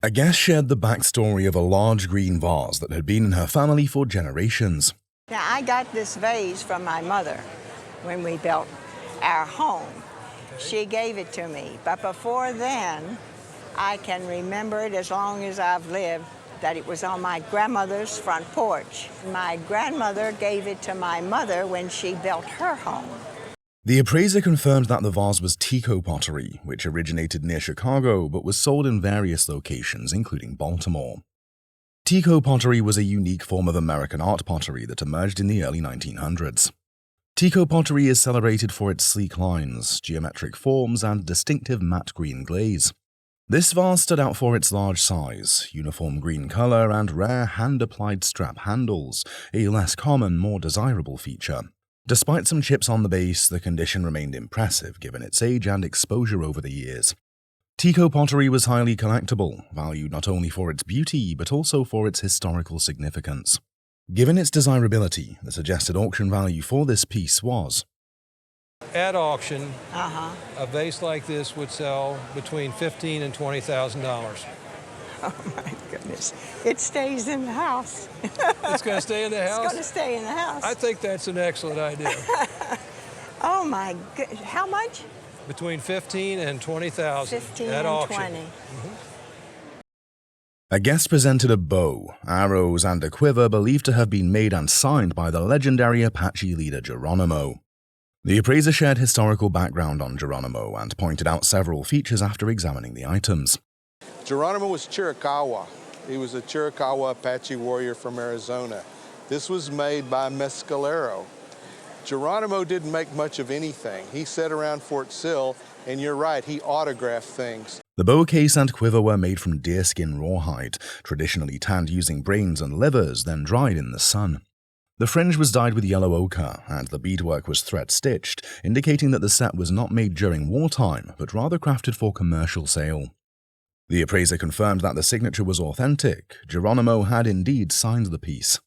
A guest shared the backstory of a large green vase that had been in her family for generations. Now, I got this vase from my mother when we built our home. She gave it to me, but before then, I can remember it as long as I've lived, that it was on my grandmother's front porch. My grandmother gave it to my mother when she built her home. The appraiser confirmed that the vase was Tikico Pottery, which originated near Chicago but was sold in various locations, including Baltimore. Tikico pottery was a unique form of American art pottery that emerged in the early 1900s. Tikico pottery is celebrated for its sleek lines, geometric forms, and distinctive matte green glaze. This vase stood out for its large size, uniform green color, and rare hand-applied strap handles, a less common, more desirable feature. Despite some chips on the base, the condition remained impressive given its age and exposure over the years. Tikico pottery was highly collectible, valued not only for its beauty but also for its historical significance. Given its desirability, the suggested auction value for this piece was. At auction, a vase like this would sell between $15,000 and $20,000. Oh my goodness. It stays in the house. It's going to stay in the house? It's going to stay in the house. I think that's an excellent idea. Oh my goodness. How much? Between $15,000 and $20,000 15 at and auction. 20. A guest presented a bow, arrows, and a quiver believed to have been made and signed by the legendary Apache leader Geronimo. The appraiser shared historical background on Geronimo and pointed out several features after examining the items. Geronimo was Chiricahua. He was a Chiricahua Apache warrior from Arizona. This was made by Mescalero. Geronimo didn't make much of anything. He sat around Fort Sill, and you're right, he autographed things. The bow case and quiver were made from deerskin rawhide, traditionally tanned using brains and livers, then dried in the sun. The fringe was dyed with yellow ochre, and the beadwork was thread-stitched, indicating that the set was not made during wartime, but rather crafted for commercial sale. The appraiser confirmed that the signature was authentic. Geronimo had indeed signed the piece.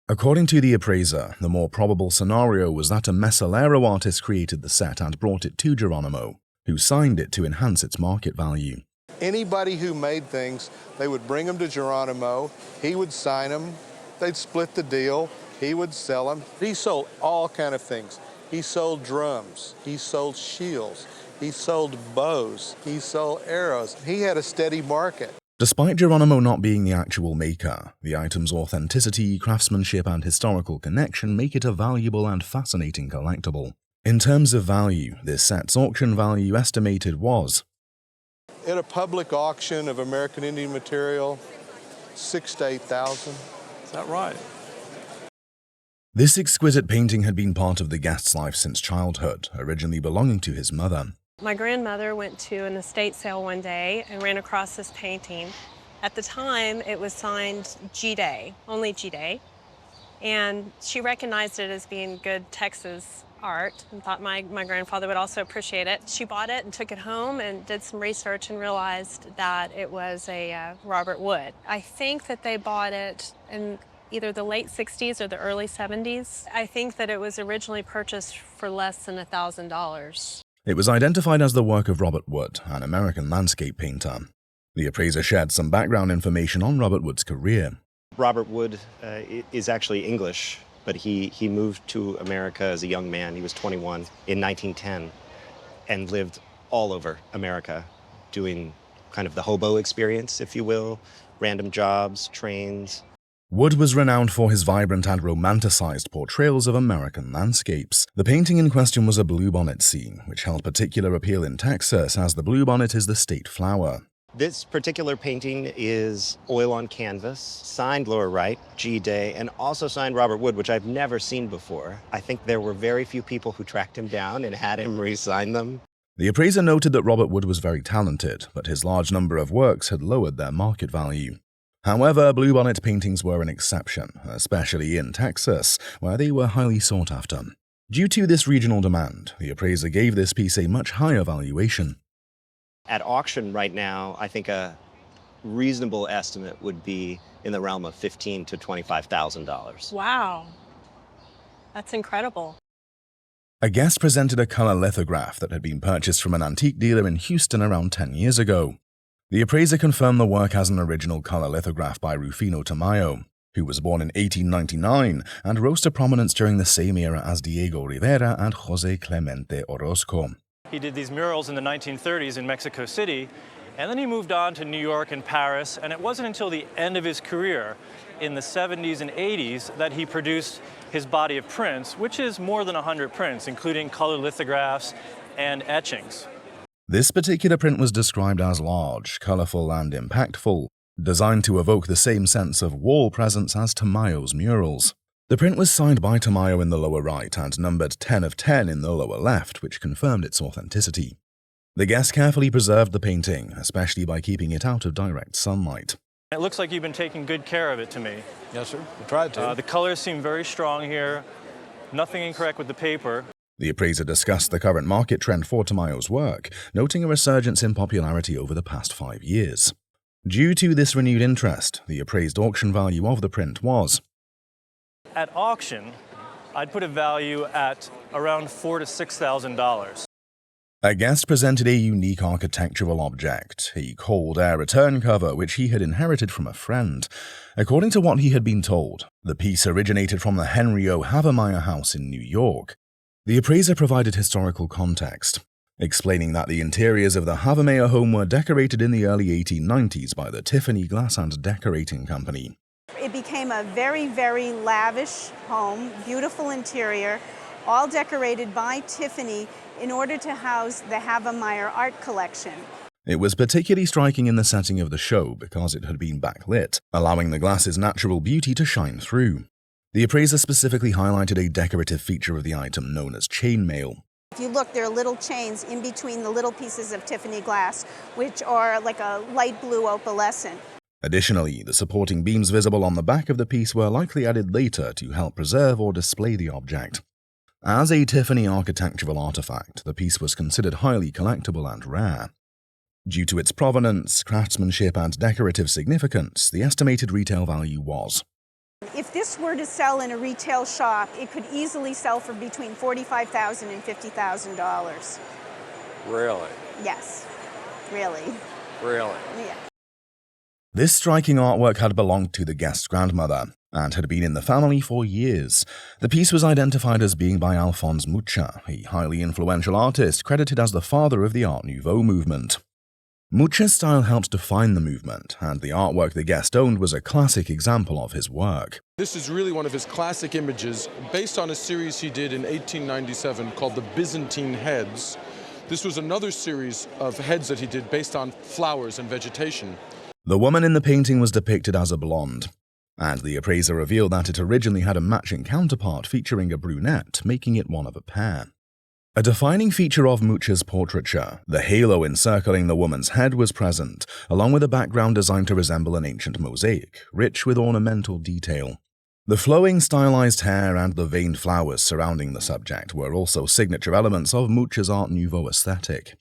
According to the appraiser, the more probable scenario was that a Mescalero artist created the set and brought it to Geronimo, who signed it to enhance its market value. Anybody who made things, they would bring them to Geronimo, he would sign them, they'd split the deal, he would sell them. He sold all kind of things. He sold drums, he sold shields, he sold bows, he sold arrows. He had a steady market. Despite Geronimo not being the actual maker, the item's authenticity, craftsmanship, and historical connection make it a valuable and fascinating collectible. In terms of value, this set's auction value estimated was. At a public auction of American Indian material, $6,000 to $8,000. Is that right? This exquisite painting had been part of the guest's life since childhood, originally belonging to his mother. My grandmother went to an estate sale one day and ran across this painting. At the time, it was signed G-Day, only G-Day, and she recognized it as being good Texas art and thought my grandfather would also appreciate it. She bought it and took it home and did some research and realized that it was a Robert Wood. I think that they bought it in either the late 60s or the early 70s. I think that it was originally purchased for less than $1,000. It was identified as the work of Robert Wood, an American landscape painter. The appraiser shared some background information on Robert Wood's career. Robert Wood is actually English, but he moved to America as a young man. He was 21 in 1910 and lived all over America doing kind of the hobo experience, if you will, random jobs, trains. Wood was renowned for his vibrant and romanticized portrayals of American landscapes. The painting in question was a bluebonnet scene, which held particular appeal in Texas as the bluebonnet is the state flower. This particular painting is oil on canvas, signed lower right, G-Day, and also signed Robert Wood, which I've never seen before. I think there were very few people who tracked him down and had him re-sign them. The appraiser noted that Robert Wood was very talented, but his large number of works had lowered their market value. However, bluebonnet paintings were an exception, especially in Texas, where they were highly sought after. Due to this regional demand, the appraiser gave this piece a much higher valuation. At auction right now, I think a reasonable estimate would be in the realm of $15,000 to $25,000. Wow, that's incredible. A guest presented a color lithograph that had been purchased from an antique dealer in Houston around 10 years ago. The appraiser confirmed the work as an original color lithograph by Rufino Tamayo, who was born in 1899 and rose to prominence during the same era as Diego Rivera and José Clemente Orozco. He did these murals in the 1930s in Mexico City, and then he moved on to New York and Paris, and it wasn't until the end of his career, in the 70s and 80s, that he produced his body of prints, which is more than 100 prints, including color lithographs and etchings. This particular print was described as large, colorful, and impactful, designed to evoke the same sense of wall presence as Tamayo's murals. The print was signed by Tamayo in the lower right and numbered 10 of 10 in the lower left, which confirmed its authenticity. The guest carefully preserved the painting, especially by keeping it out of direct sunlight. It looks like you've been taking good care of it to me. Yes, sir. We tried to. The colors seem very strong here. Nothing incorrect with the paper. The appraiser discussed the current market trend for Tamayo's work, noting a resurgence in popularity over the past 5 years. Due to this renewed interest, the appraised auction value of the print was, at auction, I'd put a value at around $4,000 to $6,000. A guest presented a unique architectural object, a cold air return cover which he had inherited from a friend. According to what he had been told, the piece originated from the Henry O. Havemeyer house in New York. The appraiser provided historical context, explaining that the interiors of the Havemeyer home were decorated in the early 1890s by the Tiffany Glass and Decorating Company. It became a very, very lavish home, beautiful interior, all decorated by Tiffany in order to house the Havemeyer art collection. It was particularly striking in the setting of the show because it had been backlit, allowing the glass's natural beauty to shine through. The appraiser specifically highlighted a decorative feature of the item known as chainmail. If you look, there are little chains in between the little pieces of Tiffany glass, which are like a light blue opalescent. Additionally, the supporting beams visible on the back of the piece were likely added later to help preserve or display the object. As a Tiffany architectural artifact, the piece was considered highly collectible and rare. Due to its provenance, craftsmanship, and decorative significance, the estimated retail value was. If this were to sell in a retail shop, it could easily sell for between $45,000 and $50,000. Really? Yes, really. Really? Yeah. This striking artwork had belonged to the guest's grandmother and had been in the family for years. The piece was identified as being by Alphonse Mucha, a highly influential artist credited as the father of the Art Nouveau movement. Mucha's style helped define the movement, and the artwork the guest owned was a classic example of his work. This is really one of his classic images, based on a series he did in 1897 called the Byzantine Heads. This was another series of heads that he did based on flowers and vegetation. The woman in the painting was depicted as a blonde, and the appraiser revealed that it originally had a matching counterpart featuring a brunette, making it one of a pair. A defining feature of Mucha's portraiture, the halo encircling the woman's head, was present, along with a background designed to resemble an ancient mosaic, rich with ornamental detail. The flowing stylized hair and the veined flowers surrounding the subject were also signature elements of Mucha's Art Nouveau aesthetic.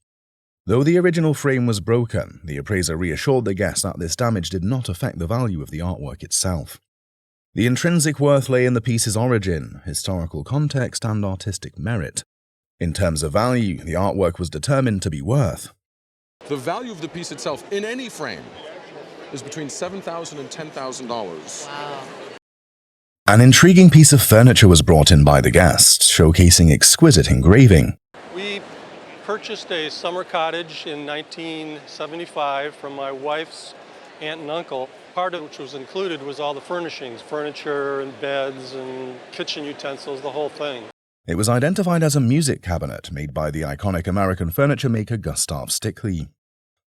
Though the original frame was broken, the appraiser reassured the guest that this damage did not affect the value of the artwork itself. The intrinsic worth lay in the piece's origin, historical context, and artistic merit. In terms of value, the artwork was determined to be worth. The value of the piece itself, in any frame, is between $7,000 and $10,000. Wow. An intriguing piece of furniture was brought in by the guest, showcasing exquisite engraving. We purchased a summer cottage in 1975 from my wife's aunt and uncle. Part of which was included was all the furnishings, furniture and beds and kitchen utensils, the whole thing. It was identified as a music cabinet made by the iconic American furniture maker Gustav Stickley.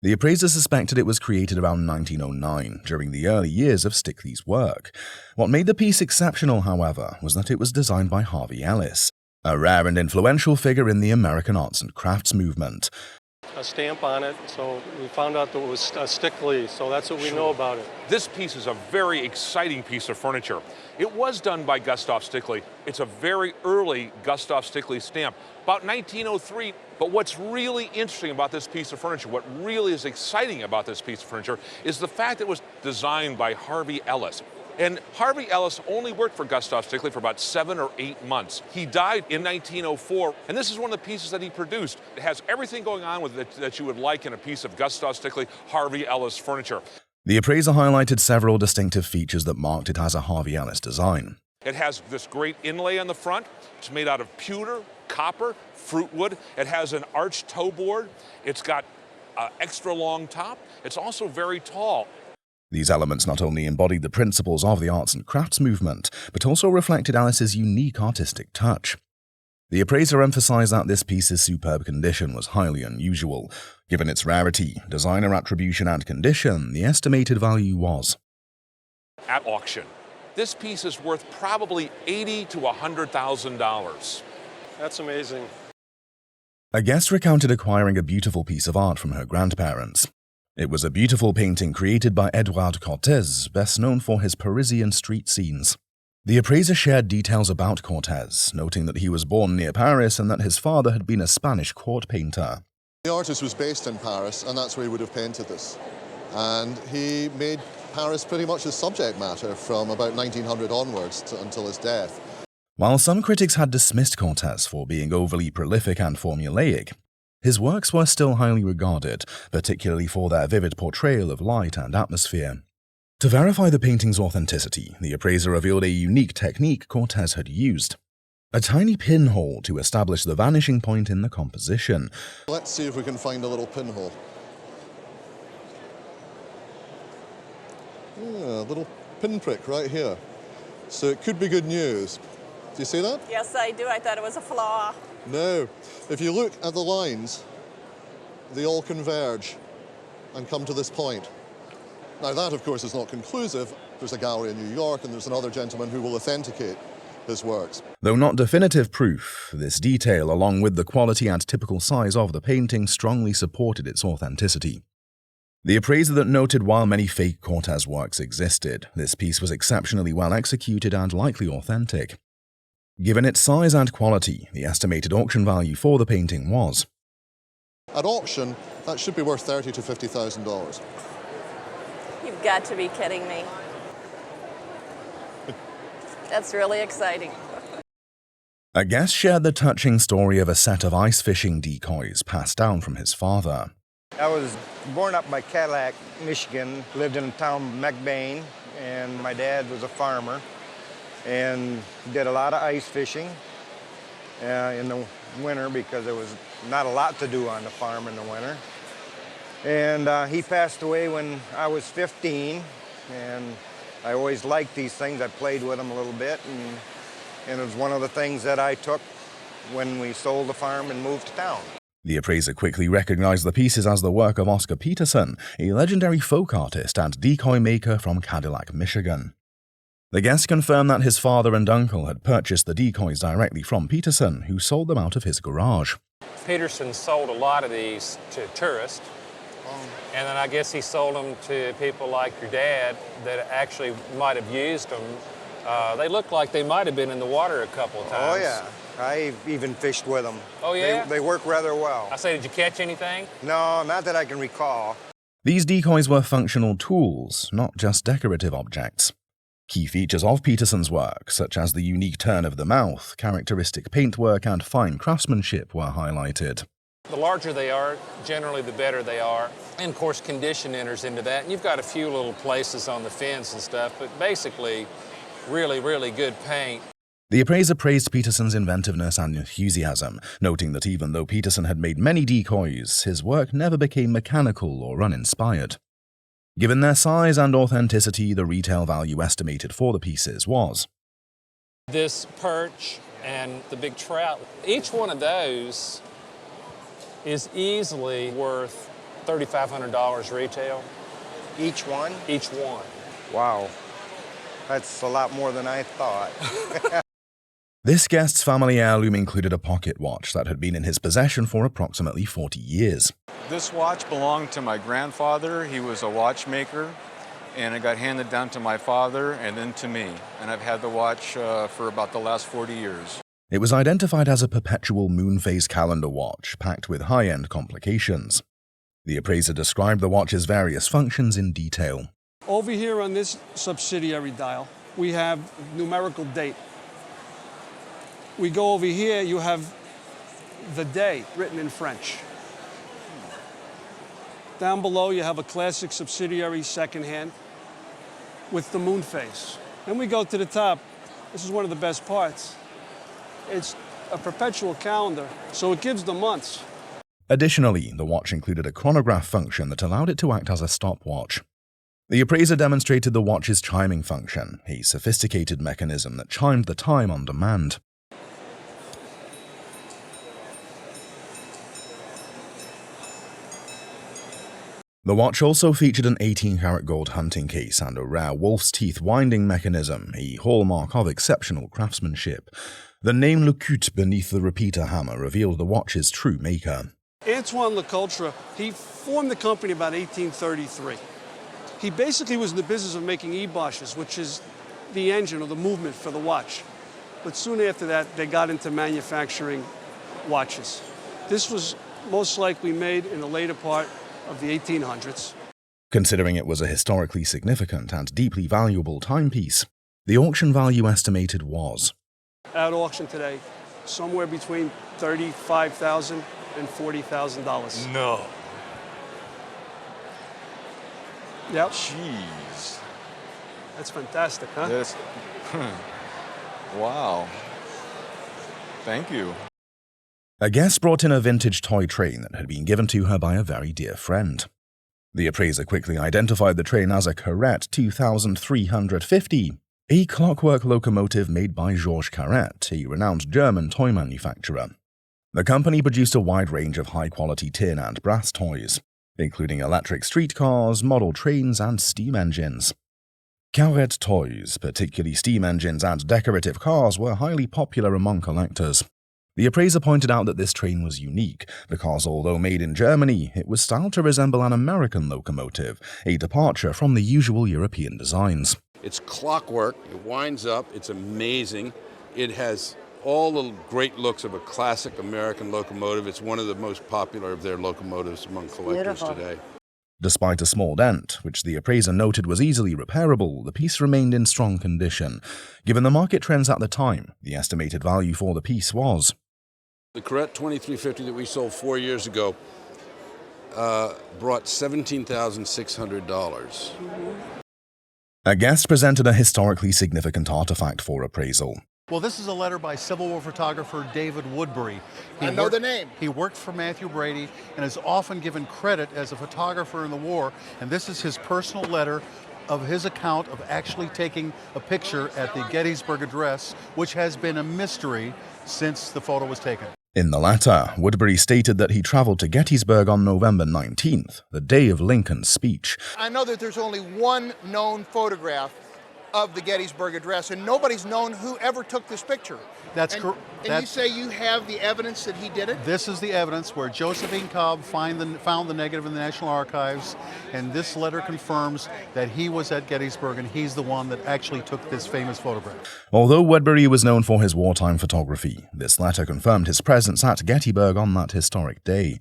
The appraiser suspected it was created around 1909, during the early years of Stickley's work. What made the piece exceptional, however, was that it was designed by Harvey Ellis, a rare and influential figure in the American arts and crafts movement. A stamp on it, so we found out that it was Stickley, so that's what we know about it. This piece is a very exciting piece of furniture. It was done by Gustav Stickley. It's a very early Gustav Stickley stamp, about 1903. But what's really interesting about this piece of furniture, what really is exciting about this piece of furniture, is the fact that it was designed by Harvey Ellis. And Harvey Ellis only worked for Gustav Stickley for about 7 or 8 months. He died in 1904, and this is one of the pieces that he produced. It has everything going on with it that you would like in a piece of Gustav Stickley, Harvey Ellis furniture. The appraiser highlighted several distinctive features that marked it as a Harvey Ellis design. It has this great inlay on the front. It's made out of pewter, copper, fruit wood. It has an arched toe board. It's got an extra long top. It's also very tall. These elements not only embodied the principles of the arts and crafts movement, but also reflected Ellis's unique artistic touch. The appraiser emphasized that this piece's superb condition was highly unusual. Given its rarity, designer attribution, and condition, the estimated value was At auction, this piece is worth probably $80,000 to $100,000. That's amazing. A guest recounted acquiring a beautiful piece of art from her grandparents. It was a beautiful painting created by Edouard Cortés, best known for his Parisian street scenes. The appraiser shared details about Cortés, noting that he was born near Paris and that his father had been a Spanish court painter. The artist was based in Paris, and that's where he would have painted this. And he made Paris pretty much his subject matter from about 1900 onwards until his death. While some critics had dismissed Cortés for being overly prolific and formulaic, his works were still highly regarded, particularly for their vivid portrayal of light and atmosphere. To verify the painting's authenticity, the appraiser revealed a unique technique Cortés had used: a tiny pinhole to establish the vanishing point in the composition. Let's see if we can find a little pinhole. Yeah, a little pinprick right here. So it could be good news. Do you see that? Yes, I do. I thought it was a flaw. No. If you look at the lines, they all converge and come to this point. Now that, of course, is not conclusive. There's a gallery in New York and there's another gentleman who will authenticate his works. Though not definitive proof, this detail, along with the quality and typical size of the painting, strongly supported its authenticity. The appraiser that noted while many fake Cortés works existed, this piece was exceptionally well executed and likely authentic. Given its size and quality, the estimated auction value for the painting was at auction, that should be worth $30,000 to $50,000. You've got to be kidding me. That's really exciting. A guest shared the touching story of a set of ice fishing decoys passed down from his father. I was born up by Cadillac, Michigan, lived in a town, McBain, and my dad was a farmer and did a lot of ice fishing in the winter because there was not a lot to do on the farm in the winter. And he passed away when I was 15, and I always liked these things. I played with them a little bit, and it was one of the things that I took when we sold the farm and moved to town. The appraiser quickly recognized the pieces as the work of Oscar Peterson, a legendary folk artist and decoy maker from Cadillac, Michigan. The guest confirmed that his father and uncle had purchased the decoys directly from Peterson, who sold them out of his garage. Peterson sold a lot of these to tourists, and then I guess he sold them to people like your dad that actually might have used them. They look like they might have been in the water a couple of times. Oh, yeah. I even fished with them. Oh, yeah? They work rather well. I say, did you catch anything? No, not that I can recall. These decoys were functional tools, not just decorative objects. Key features of Peterson's work, such as the unique turn of the mouth, characteristic paintwork, and fine craftsmanship, were highlighted. The larger they are, generally the better they are. And of course, condition enters into that. And you've got a few little places on the fence and stuff, but basically, really, really good paint. The appraiser praised Peterson's inventiveness and enthusiasm, noting that even though Peterson had made many decoys, his work never became mechanical or uninspired. Given their size and authenticity, the retail value estimated for the pieces was this perch and the big trout, each one of those is easily worth $3,500 retail. Each one? Each one. Wow. That's a lot more than I thought. This guest's family heirloom included a pocket watch that had been in his possession for approximately 40 years. This watch belonged to my grandfather. He was a watchmaker, and it got handed down to my father and then to me. And I've had the watch for about the last 40 years. It was identified as a perpetual moon phase calendar watch, packed with high-end complications. The appraiser described the watch's various functions in detail. Over here on this subsidiary dial, we have numerical date. We go over here, you have the day written in French. Down below, you have a classic subsidiary secondhand with the moon face. Then we go to the top. This is one of the best parts. It's a perpetual calendar, so it gives the months. Additionally, the watch included a chronograph function that allowed it to act as a stopwatch. The appraiser demonstrated the watch's chiming function, a sophisticated mechanism that chimed the time on demand. The watch also featured an 18-karat gold hunting case and a rare wolf's teeth winding mechanism, a hallmark of exceptional craftsmanship. The name Le Cut beneath the repeater hammer revealed the watch's true maker. Antoine Lecoultre, he formed the company about 1833. He basically was in the business of making e-boches, which is the engine or the movement for the watch. But soon after that, they got into manufacturing watches. This was most likely made in the later part of the 1800s. Considering it was a historically significant and deeply valuable timepiece, the auction value estimated was, at auction today, somewhere between $35,000 and $40,000. No. Yep. Jeez. That's fantastic, huh? Yes. Wow. Thank you. A guest brought in a vintage toy train that had been given to her by a very dear friend. The appraiser quickly identified the train as a Carrette 2350, a clockwork locomotive made by Georges Carrette, a renowned German toy manufacturer. The company produced a wide range of high-quality tin and brass toys, including electric streetcars, model trains, and steam engines. Carrette toys, particularly steam engines and decorative cars, were highly popular among collectors. The appraiser pointed out that this train was unique because, although made in Germany, it was styled to resemble an American locomotive, a departure from the usual European designs. It's clockwork, it winds up, it's amazing. It has all the great looks of a classic American locomotive. It's one of the most popular of their locomotives among collectors today. Despite a small dent, which the appraiser noted was easily repairable, the piece remained in strong condition. Given the market trends at the time, the estimated value for the piece was. The Carrette 2350 that we sold 4 years ago brought $17,600. A guest presented a historically significant artifact for appraisal. Well, this is a letter by Civil War photographer David Woodbury. I know the name. He worked for Matthew Brady and is often given credit as a photographer in the war. And this is his personal letter of his account of actually taking a picture at the Gettysburg Address, which has been a mystery since the photo was taken. In the letter, Woodbury stated that he traveled to Gettysburg on November 19th, the day of Lincoln's speech. I know that there's only one known photograph of the Gettysburg Address, and nobody's known who ever took this picture. That's correct. And you say you have the evidence that he did it? This is the evidence where Josephine Cobb found the negative in the National Archives, and this letter confirms that he was at Gettysburg and he's the one that actually took this famous photograph. Although Woodbury was known for his wartime photography, this letter confirmed his presence at Gettysburg on that historic day.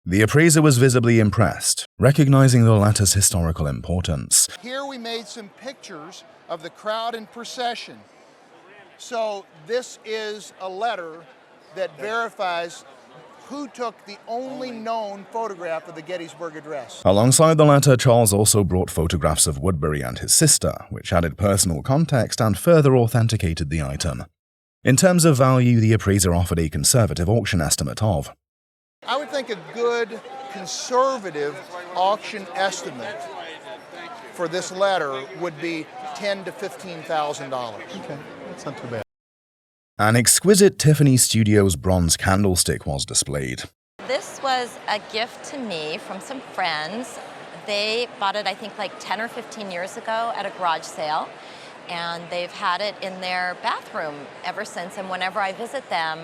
The appraiser was visibly impressed, recognizing the letter's historical importance. Here we made some pictures of the crowd in procession. So this is a letter that verifies who took the only known photograph of the Gettysburg Address. Alongside the letter, Charles also brought photographs of Woodbury and his sister, which added personal context and further authenticated the item. In terms of value, the appraiser offered a conservative auction estimate of. I would think a good conservative auction estimate for this letter would be $10,000 to $15,000. Okay, that's not too bad. An exquisite Tiffany Studios bronze candlestick was displayed. This was a gift to me from some friends. They bought it, I think, like 10 or 15 years ago at a garage sale, and they've had it in their bathroom ever since, and whenever I visit them,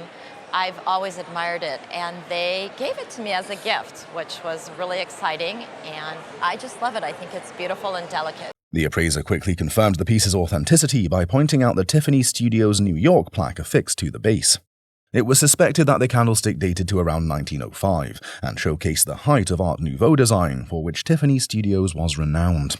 I've always admired it, and they gave it to me as a gift, which was really exciting, and I just love it. I think it's beautiful and delicate. The appraiser quickly confirmed the piece's authenticity by pointing out the Tiffany Studios New York plaque affixed to the base. It was suspected that the candlestick dated to around 1905 and showcased the height of Art Nouveau design, for which Tiffany Studios was renowned.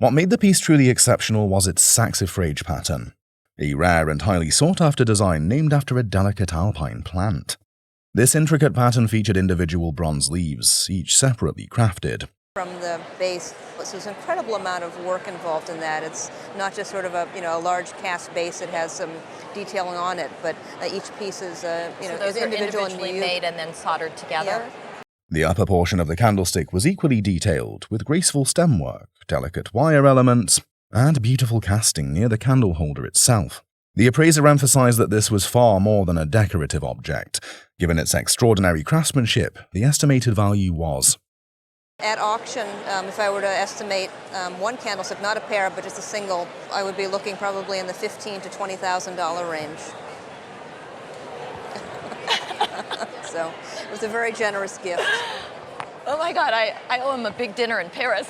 What made the piece truly exceptional was its saxifrage pattern, a rare and highly sought-after design named after a delicate alpine plant. This intricate pattern featured individual bronze leaves, each separately crafted. From the base, so there's an incredible amount of work involved in that. It's not just sort of a large cast base that has some detailing on it, but each piece is So those is are individual individually and made and then soldered together? Yeah. The upper portion of the candlestick was equally detailed, with graceful stemwork, delicate wire elements, and beautiful casting near the candle holder itself. The appraiser emphasized that this was far more than a decorative object. Given its extraordinary craftsmanship, the estimated value was. At auction, if I were to estimate one candlestick, not a pair, but just a single, I would be looking probably in the $15,000 to $20,000 range. So it was a very generous gift. Oh my God, I owe him a big dinner in Paris.